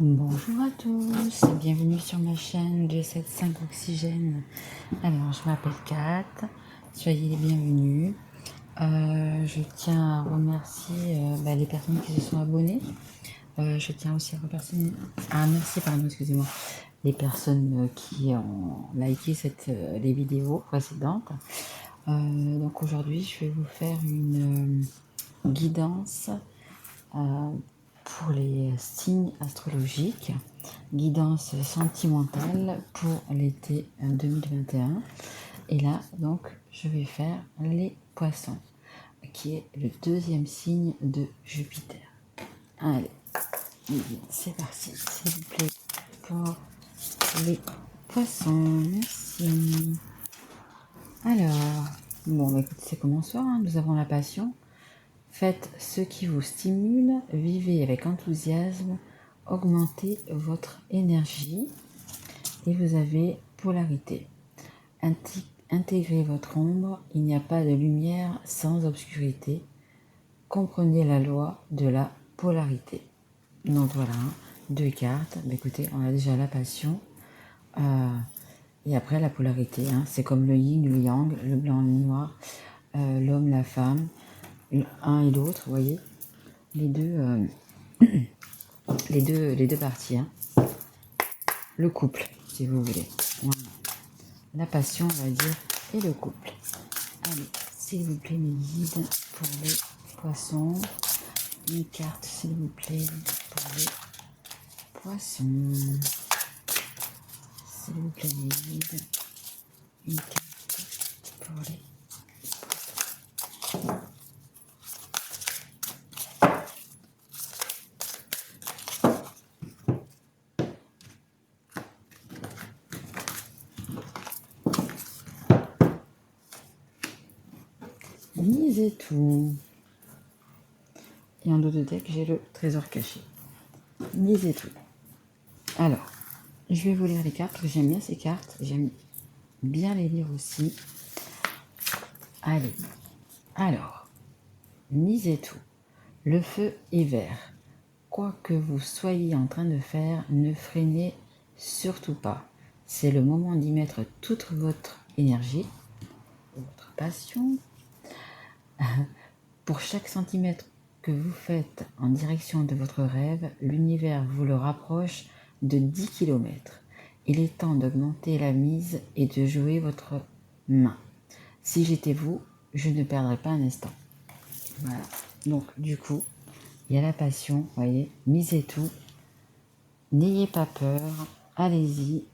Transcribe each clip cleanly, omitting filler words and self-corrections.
Bonjour à tous, bienvenue sur ma chaîne G75 Oxygène. Alors, je m'appelle Kat, soyez les bienvenus. Je tiens à remercier les personnes qui se sont abonnées. Je tiens aussi à remercier excusez-moi, les personnes qui ont liké les vidéos précédentes. Donc aujourd'hui, je vais vous faire une guidance pour les signes astrologiques, guidance sentimentale pour l'été 2021. Et là, donc, je vais faire les poissons, qui est le deuxième signe de Jupiter. Allez, c'est parti, s'il vous plaît, pour les poissons. Merci. Alors, bon, écoutez, c'est comme bonsoir, hein, nous avons la passion. Faites ce qui vous stimule, vivez avec enthousiasme, augmentez votre énergie et vous avez polarité. Intégrez votre ombre, il n'y a pas de lumière sans obscurité. Comprenez la loi de la polarité. Donc voilà, 2 cartes. Écoutez, on a déjà la passion. Et après la polarité, hein, c'est comme le yin, le yang, le blanc, le noir, l'homme, la femme, un et l'autre, vous voyez, les deux, les deux parties, hein. Le couple, si vous voulez. Voilà. La passion, on va dire, et le couple. Allez, s'il vous plaît, mes guides pour les poissons. Une carte, s'il vous plaît, pour les poissons. S'il vous plaît, mes guides. Une carte pour les poissons. Lisez tout. Et en dos de deck, j'ai le trésor caché. Lisez tout. Alors, je vais vous lire les cartes, parce que j'aime bien ces cartes. J'aime bien les lire aussi. Allez. Alors, lisez tout. Le feu est vert. Quoi que vous soyez en train de faire, ne freinez surtout pas. C'est le moment d'y mettre toute votre énergie, votre passion. Pour chaque centimètre que vous faites en direction de votre rêve, l'univers vous le rapproche de 10 km. Il est temps d'augmenter la mise et de jouer votre main. Si j'étais vous, je ne perdrais pas un instant. Voilà. Donc, du coup, il y a la passion, vous voyez, misez tout. N'ayez pas peur, allez-y.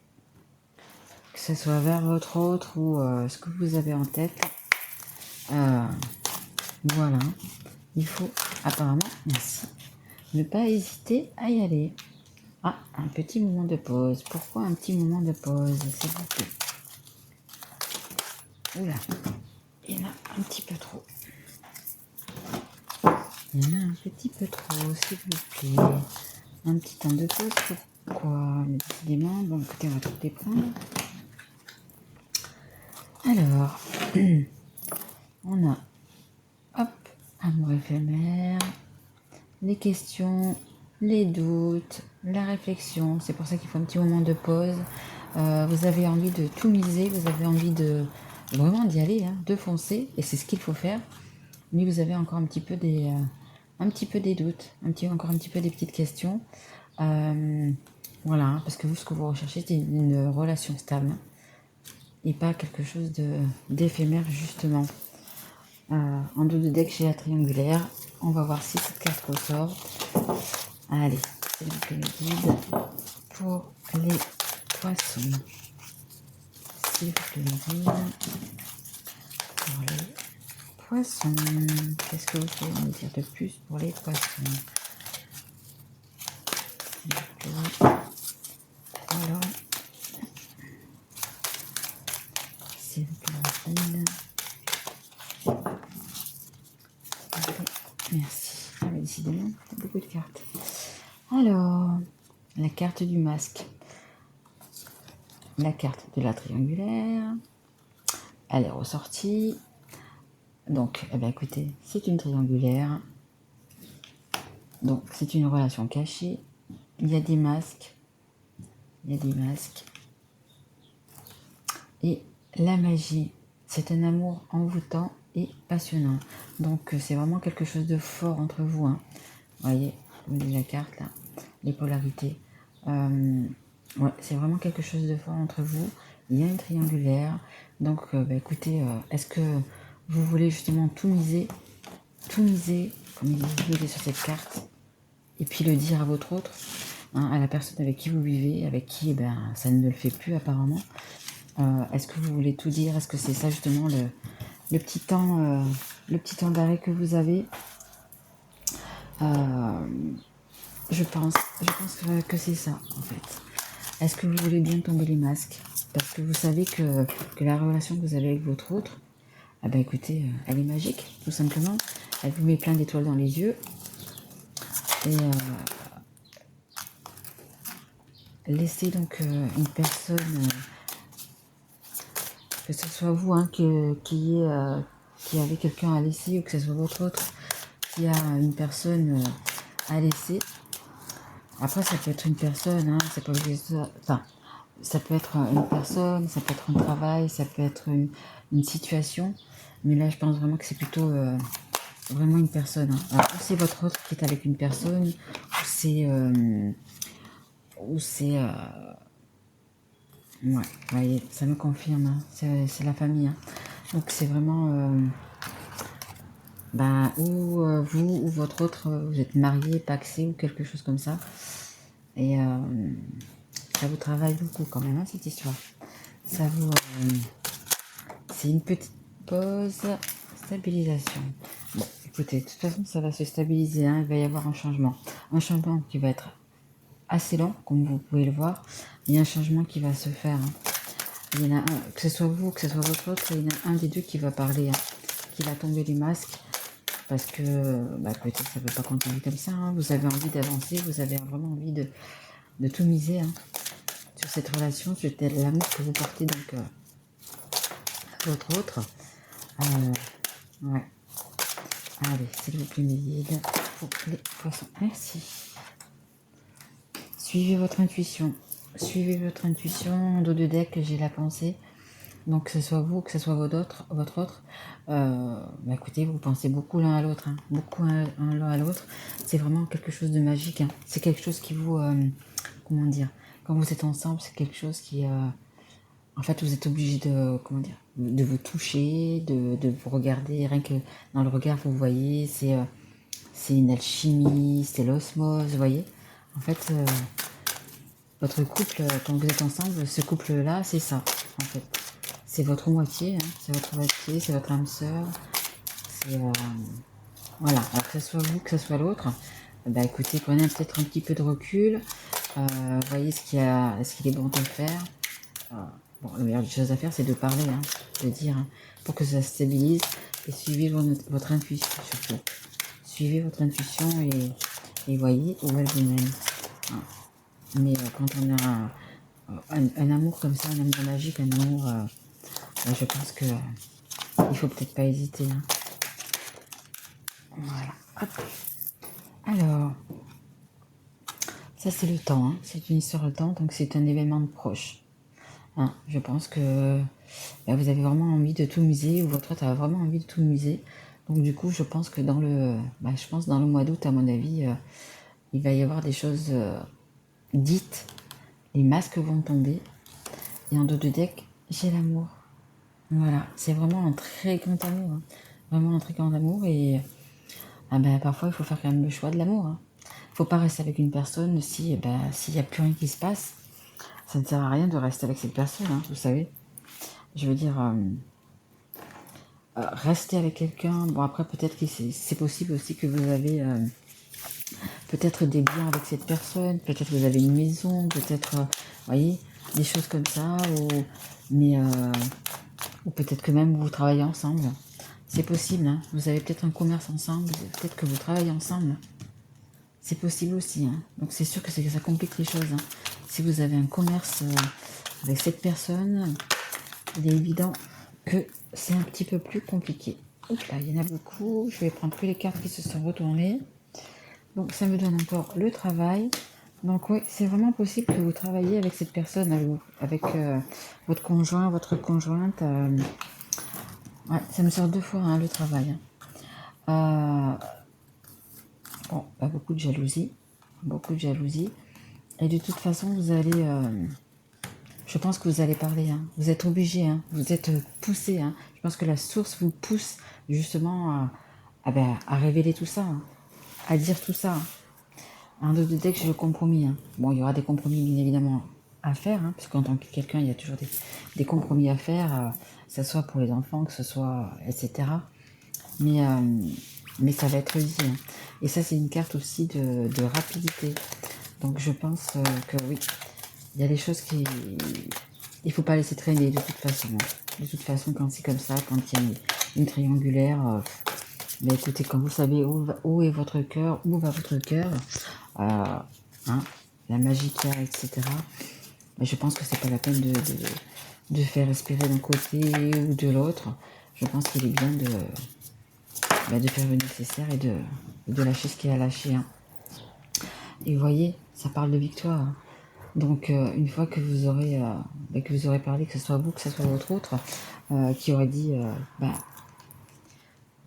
Que ce soit vers votre autre ou ce que vous avez en tête. Voilà. Il faut apparemment, merci, ne pas hésiter à y aller. Ah, un petit moment de pause. Pourquoi un petit moment de pause, s'il vous plaît? Oula, il y en a un petit peu trop. Il y en a un petit peu trop, s'il vous plaît. Un petit temps de pause, pourquoi? Décidément, bon, écoutez, on va tout déprendre. Alors, on a, hop, amour éphémère, les questions, les doutes, la réflexion. C'est pour ça qu'il faut un petit moment de pause. Vous avez envie de tout miser, vous avez envie de vraiment d'y aller, hein, de foncer, et c'est ce qu'il faut faire. Mais vous avez encore un petit peu des doutes, encore un petit peu des petites questions. Voilà, parce que vous, ce que vous recherchez, c'est une relation stable, hein, et pas quelque chose d'éphémère, justement. En dos de deck, j'ai la triangulaire. On va voir si cette carte ressort. Allez, c'est le guide pour les poissons. S'il vous plaît, guide pour les poissons. Qu'est-ce que vous pouvez me dire de plus pour les poissons? S'il vous plaît. Alors, s'il vous plaît, guide. Merci. Ah, mais décidément, il y a beaucoup de cartes. Alors, la carte du masque. La carte de la triangulaire. Elle est ressortie. Donc, eh bien, écoutez, c'est une triangulaire. Donc, c'est une relation cachée. il y a des masques. Il y a des masques. Et la magie, c'est un amour envoûtant et passionnant. Donc c'est vraiment quelque chose de fort entre vous. Hein. Vous voyez, vous voyez la carte là, les polarités. Ouais, c'est vraiment quelque chose de fort entre vous. Il y a une triangulaire. Donc écoutez, est-ce que vous voulez justement tout miser, comme il est sur cette carte, et puis le dire à votre autre, hein, à la personne avec qui vous vivez, avec qui ça ne le fait plus apparemment. Est-ce que vous voulez tout dire? Est-ce que c'est ça justement le petit temps d'arrêt que vous avez? Je pense que c'est ça en fait. Est-ce que vous voulez bien tomber les masques? Parce que vous savez que la relation que vous avez avec votre autre, écoutez, elle est magique, tout simplement. Elle vous met plein d'étoiles dans les yeux. Et laissez donc une personne, que ce soit vous hein, qui avez quelqu'un à laisser, ou que ce soit votre autre qui a une personne à laisser. Après, ça peut être une personne, hein, ça peut être, enfin, ça peut être une personne, ça peut être un travail, ça peut être une situation. Mais là, je pense vraiment que c'est plutôt vraiment une personne. Hein. Alors, ou c'est votre autre qui est avec une personne, ou c'est, ouais, voyez, ça me confirme. Hein, c'est la famille. Hein. Donc c'est vraiment, ou vous ou votre autre, vous êtes marié, pacsé ou quelque chose comme ça. Et ça vous travaille beaucoup quand même, hein, cette histoire. Ça vous, c'est une petite pause, stabilisation. Bon, écoutez, de toute façon, ça va se stabiliser. Hein, il va y avoir un changement. Un changement qui va être assez lent, comme vous pouvez le voir. Il y a un changement qui va se faire. Hein. Il y en a un, que ce soit vous, que ce soit votre autre, il y en a un des deux qui va parler, hein, qui va tomber les masques. Parce que peut-être ça ne peut pas continuer comme ça. Hein. Vous avez envie d'avancer, vous avez vraiment envie de tout miser hein, sur cette relation, sur l'amour que vous portez donc à votre autre. Ouais. Allez, s'il vous plaît, mes guides, pour les poissons. Merci. Suivez votre intuition. Suivez votre intuition. En dos de deck, j'ai la pensée. Donc que ce soit vous, que ce soit votre autre, écoutez, vous pensez beaucoup l'un à l'autre, hein, beaucoup l'un à l'autre. C'est vraiment quelque chose de magique. Hein. C'est quelque chose qui vous, comment dire, quand vous êtes ensemble, c'est quelque chose qui, en fait, vous êtes obligé de, comment dire, de vous toucher, de vous regarder. Rien que dans le regard, vous voyez, c'est une alchimie, c'est l'osmose, vous voyez. En fait, votre couple, quand vous êtes ensemble, ce couple-là, c'est ça, en fait. C'est votre moitié, hein, c'est votre moitié, c'est votre âme sœur. C'est voilà. Alors que ce soit vous, que ce soit l'autre, écoutez, prenez peut-être un petit peu de recul. Voyez ce qu'il est bon de faire. Bon, la meilleure des choses à faire, c'est de parler, hein, de dire, hein, pour que ça se stabilise. Et suivez votre intuition surtout. Suivez votre intuition et voyez où elle vous mène. Hein. Mais quand on a un amour comme ça, un amour magique, un amour, je pense que il faut peut-être pas hésiter. Hein. Voilà. Hop. Alors, ça c'est le temps. Hein. C'est une histoire de temps, donc c'est un événement de proche. Hein. Je pense que vous avez vraiment envie de tout miser, ou votre autre a vraiment envie de tout miser. Donc du coup, je pense que dans le mois d'août, à mon avis, il va y avoir des choses dites. Les masques vont tomber. Et en dos de deck, j'ai l'amour. Voilà, c'est vraiment un très grand amour. Hein. Vraiment un très grand amour. Et parfois, il faut faire quand même le choix de l'amour. Hein. Il ne faut pas rester avec une personne s'il n'y a plus rien qui se passe. Ça ne sert à rien de rester avec cette personne, hein, vous savez. Je veux dire, rester avec quelqu'un. Bon, après, peut-être que c'est possible aussi que vous avez peut-être des biens avec cette personne. Peut-être que vous avez une maison. Peut-être, voyez, des choses comme ça. Ou peut-être que même vous travaillez ensemble. C'est possible, hein. Vous avez peut-être un commerce ensemble, peut-être que vous travaillez ensemble. C'est possible aussi, hein. Donc c'est sûr que ça complique les choses. Hein. Si vous avez un commerce avec cette personne, il est évident que c'est un petit peu plus compliqué. Oups là, il y en a beaucoup. Je vais prendre que les cartes qui se sont retournées. Donc ça me donne encore le travail. Donc oui, c'est vraiment possible que vous travaillez avec cette personne, avec votre conjoint, votre conjointe. Ouais, ça me sort 2 fois hein, le travail. Bon, bah, beaucoup de jalousie. Beaucoup de jalousie. Et de toute façon, vous allez... je pense que vous allez parler. Hein. Vous êtes obligé. Hein. Vous êtes poussé. Hein. Je pense que la source vous pousse justement à révéler tout ça. Hein. À dire tout ça. Hein. Un de deux textes, le compromis. Hein. Bon, il y aura des compromis bien évidemment à faire, hein, parce qu'en tant que quelqu'un, il y a toujours des compromis à faire, que ce soit pour les enfants, que ce soit, etc. Mais ça va être dit. Hein. Et ça, c'est une carte aussi de rapidité. Donc je pense que oui, il y a des choses qui... Il faut pas laisser traîner de toute façon. Hein. De toute façon, quand c'est comme ça, quand il y a une triangulaire, mais écoutez, quand vous savez où est votre cœur, où va votre cœur, hein, la magie qu'il y a, etc. Mais je pense que c'est pas la peine de faire respirer d'un côté ou de l'autre. Je pense qu'il est bien de faire le nécessaire et de lâcher ce qu'il y a à lâcher. Hein. Et vous voyez, ça parle de victoire. Hein. Donc une fois que vous aurez parlé, que ce soit vous, que ce soit votre autre, qui aurait dit,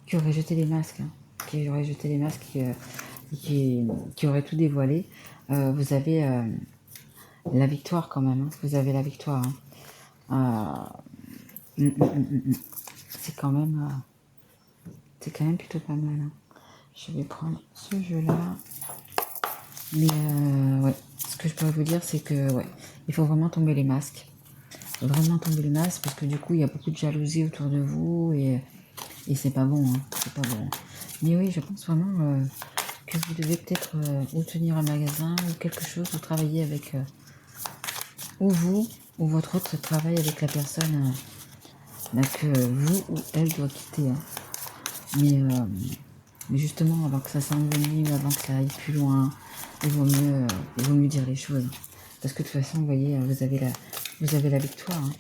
qui aurait jeté les masques, hein, qui aurait jeté les masques, qui aurait tout dévoilé, vous avez la victoire quand même. Hein, vous avez la victoire. Hein. C'est quand même plutôt pas mal. Hein. Je vais prendre ce jeu-là. Mais ouais, ce que je pourrais vous dire, c'est que ouais, il faut vraiment tomber les masques. Vraiment tomber les masques parce que du coup, il y a beaucoup de jalousie autour de vous et c'est pas bon. Hein, c'est pas bon. Mais oui, je pense vraiment que vous devez peut-être ou tenir un magasin ou quelque chose, ou travailler avec ou vous ou votre autre travaille avec la personne que vous ou elle doit quitter. Hein. Mais justement, avant que ça s'envenime, avant que ça aille plus loin, il vaut mieux dire les choses. Parce que de toute façon, vous voyez, vous avez la victoire. Hein.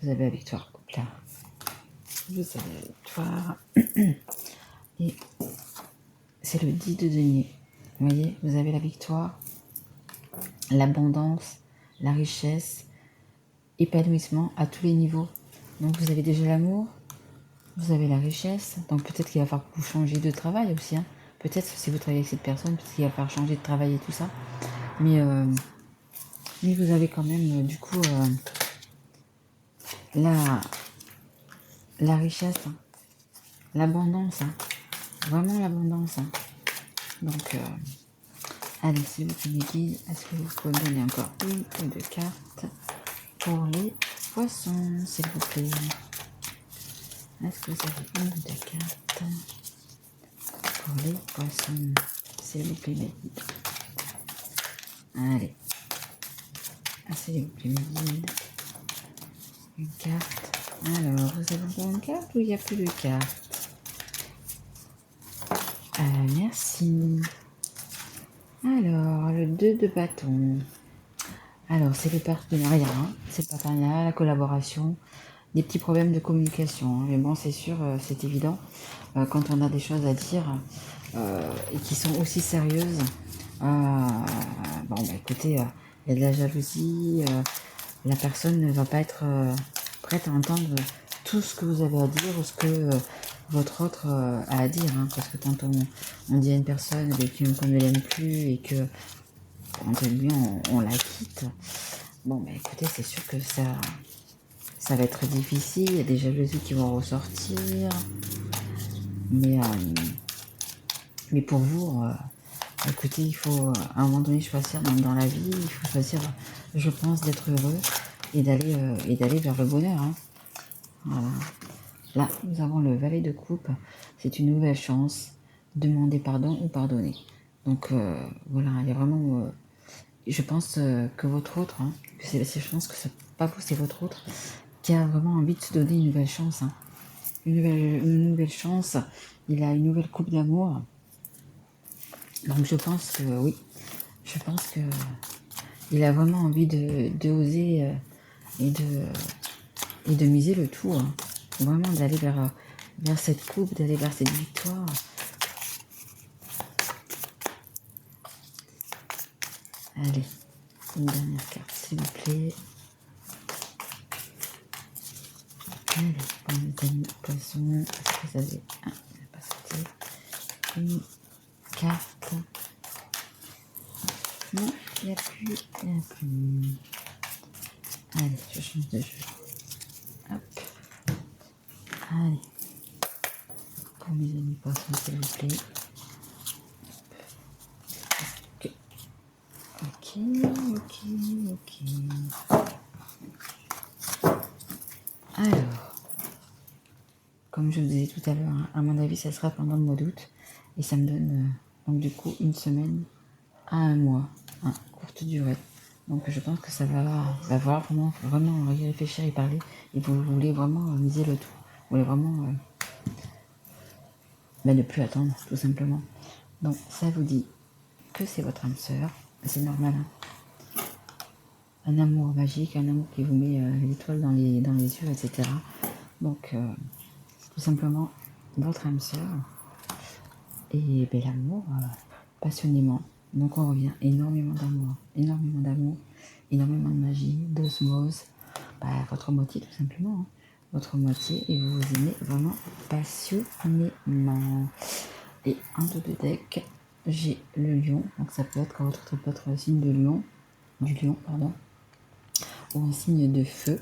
Vous avez la victoire. Là. Vous avez la victoire. Et c'est le 10 de denier. Vous voyez, vous avez la victoire, l'abondance, la richesse, épanouissement à tous les niveaux. Donc vous avez déjà l'amour, vous avez la richesse, donc peut-être qu'il va falloir que vous changiez de travail aussi. Hein. Peut-être si vous travaillez avec cette personne, peut-être qu'il va falloir changer de travail et tout ça. Mais vous avez quand même du coup la richesse, hein, l'abondance, hein, vraiment l'abondance. Hein. Donc allez, s'il vous plaît, mes guides, est-ce que vous pouvez me donner encore une ou deux cartes pour les poissons, s'il vous plaît? Est-ce que vous avez une ou deux cartes pour les poissons, s'il vous plaît, mes guides? Allez. S'il vous plaît, mes guides. Une carte. Alors, vous avez encore une carte ou il n'y a plus de carte? Merci. Alors, le 2 de bâton. Alors, c'est le partenariat. Hein. C'est le partenariat, la collaboration, des petits problèmes de communication. Hein. Mais bon, c'est sûr, c'est évident. Quand on a des choses à dire et qui sont aussi sérieuses, bon, bah, écoutez, il y a de la jalousie. La personne ne va pas être prête à entendre tout ce que vous avez à dire ou ce que votre autre a à dire. Hein. Parce que quand on dit à une personne qu'on ne l'aime plus et que quand elle vient, on la quitte. Bon, bah écoutez, c'est sûr que ça va être difficile. Il y a des jalousies qui vont ressortir. Mais pour vous, écoutez, il faut à un moment donné choisir dans la vie. Il faut choisir, je pense, d'être heureux et d'aller vers le bonheur. Hein. Voilà. Là, nous avons le valet de coupe. C'est une nouvelle chance. Demander pardon ou pardonner. Donc voilà, il y a vraiment... je pense que votre autre, hein, que je pense que c'est pas vous, c'est votre autre, qui a vraiment envie de se donner une nouvelle chance. Hein. Une nouvelle chance. Il a une nouvelle coupe d'amour. Donc je pense que oui. Je pense que il a vraiment envie de oser et de miser le tout. Hein. Vraiment d'aller vers cette coupe, d'aller vers cette victoire. Allez, une dernière carte, s'il vous plaît. Allez, pour les amis poissons, est-ce que vous avez... Ah, il n'a pas sauté. Une carte. Non, il n'y a plus, il n'y a plus. Allez, je change de jeu. Hop. Allez. Pour mes amis poissons, s'il vous plaît. Ok. Alors, comme je vous disais tout à l'heure, hein, à mon avis, ça sera pendant le mois d'août. Et ça me donne, donc du coup, une semaine à un mois. Hein, courte durée. Donc je pense que ça va falloir vraiment y réfléchir, y parler. Et vous voulez vraiment miser le tout. Vous voulez vraiment ne plus attendre, tout simplement. Donc ça vous dit que c'est votre âme sœur. C'est normal. Hein. Un amour magique, un amour qui vous met l'étoile dans les yeux, etc. Donc tout simplement votre âme sœur. Et ben, l'amour, passionnément. Donc on revient, énormément d'amour, énormément de magie, d'osmose. Votre moitié tout simplement. Hein. Votre moitié et vous vous aimez vraiment passionnément. Et en dos de deck, j'ai le lion. Donc ça peut être votre signe de lion, du lion, pardon, ou un signe de feu.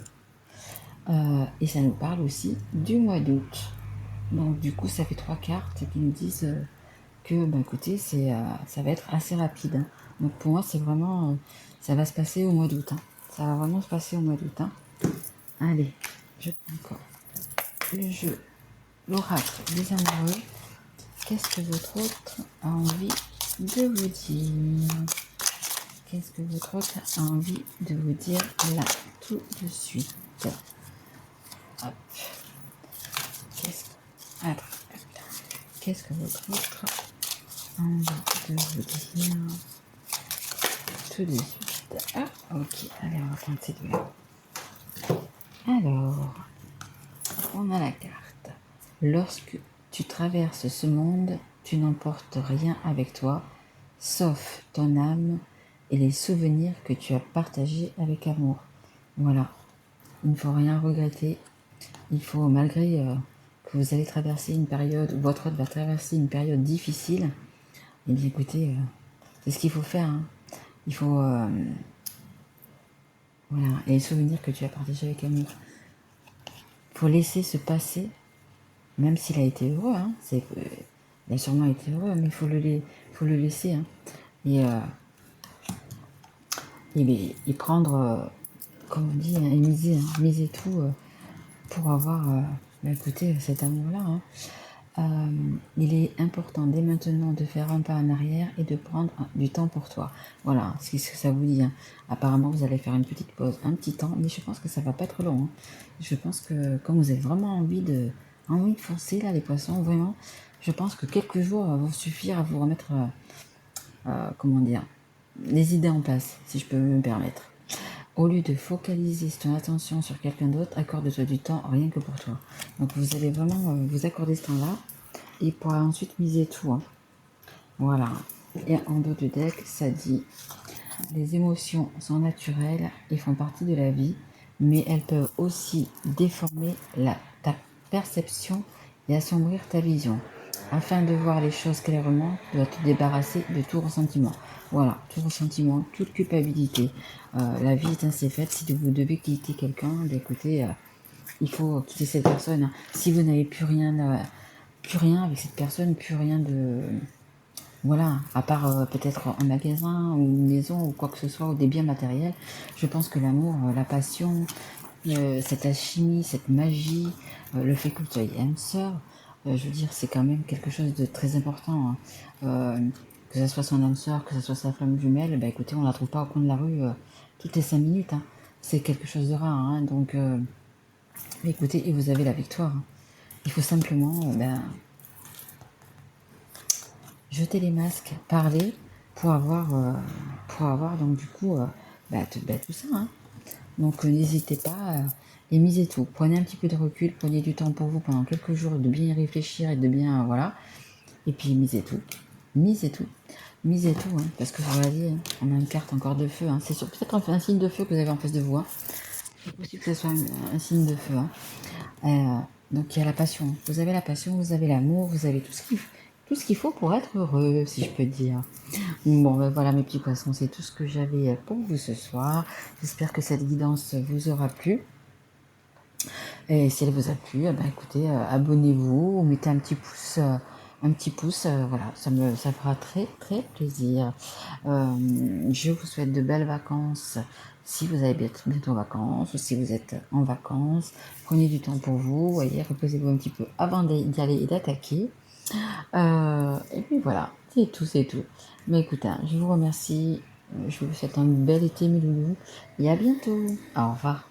Et ça nous parle aussi du mois d'août. Donc du coup, ça fait 3 cartes qui nous disent que, écoutez, ça va être assez rapide. Hein. Donc pour moi, c'est vraiment, ça va se passer au mois d'août. Hein. Ça va vraiment se passer au mois d'août. Hein. Allez, je prends encore le jeu, l'oracle des amoureux. Qu'est-ce que votre autre a envie de vous dire? Qu'est-ce que votre autre a envie de vous dire là, tout de suite? Hop. Qu'est-ce que votre autre a envie de vous dire tout de suite? Ah, ok. Allez, on va prendre ces deux-là. Alors, on a la carte. Lorsque tu traverses ce monde, tu n'emportes rien avec toi, sauf ton âme et les souvenirs que tu as partagés avec amour. Voilà. Il ne faut rien regretter. Il faut, malgré que vous allez traverser une période, ou votre autre va traverser une période difficile, et bien écoutez, c'est ce qu'il faut faire. Hein. Il faut... voilà. Et les souvenirs que tu as partagés avec amour. Il faut laisser se passer, même s'il a été heureux. Hein, il a sûrement été heureux, mais il faut le laisser. Hein, et prendre, comme on dit, et miser tout pour avoir, écoutez, cet amour-là. Hein. Il est important dès maintenant de faire un pas en arrière et de prendre du temps pour toi. Voilà, c'est ce que ça vous dit. Hein. Apparemment, vous allez faire une petite pause, un petit temps, mais je pense que ça va pas être long. Hein. Je pense que comme vous avez vraiment envie de foncer, là, les poissons, vraiment, je pense que quelques jours vont suffire à vous remettre, comment dire, les idées en place, si je peux me permettre. Au lieu de focaliser ton attention sur quelqu'un d'autre, accorde-toi du temps rien que pour toi. Donc vous allez vraiment vous accorder ce temps-là et pour ensuite miser tout. Hein. Voilà. Et en dos de deck, ça dit les émotions sont naturelles et font partie de la vie, mais elles peuvent aussi déformer ta perception et assombrir ta vision. Afin de voir les choses clairement, tu dois te débarrasser de tout ressentiment. Voilà, tout ressentiment, toute culpabilité. La vie est ainsi faite. Si vous devez quitter quelqu'un, écoutez, il faut quitter cette personne. Hein. Si vous n'avez plus rien avec cette personne, plus rien de... Voilà, à part peut-être un magasin ou une maison ou quoi que ce soit, ou des biens matériels, je pense que l'amour, la passion, cette alchimie, cette magie, le fait que vous soyez âme sœur, je veux dire, c'est quand même quelque chose de très important. Hein. Que ce soit son âme sœur, que ce soit sa flamme jumelle, écoutez, on la trouve pas au coin de la rue toutes les 5 minutes. Hein. C'est quelque chose de rare. Hein. Donc, écoutez, et vous avez la victoire. Hein. Il faut simplement jeter les masques, parler pour avoir donc du coup tout ça. Hein. Donc n'hésitez pas et misez tout. Prenez un petit peu de recul, prenez du temps pour vous pendant quelques jours de bien y réfléchir et de bien voilà. Et puis misez tout. misez tout, hein, parce que je vous l'ai dit, hein, on a une carte encore de feu. Hein. C'est peut-être un signe de feu que vous avez en face de vous. Hein. C'est possible que ce soit un signe de feu. Hein. Donc il y a la passion. Vous avez la passion, vous avez l'amour, vous avez tout ce qu'il faut pour être heureux, si je peux dire. Bon, ben voilà mes petits poissons, c'est tout ce que j'avais pour vous ce soir. J'espère que cette guidance vous aura plu. Et si elle vous a plu, eh ben, écoutez, abonnez-vous, ou mettez un petit pouce, voilà, ça fera très très plaisir. Je vous souhaite de belles vacances si vous avez bientôt vacances ou si vous êtes en vacances. Prenez du temps pour vous, voyez, reposez-vous un petit peu avant d'y aller et d'attaquer. Et puis voilà, c'est tout, c'est tout. Mais écoutez, hein, je vous remercie, je vous souhaite un bel été mes loulous et à bientôt. Au revoir.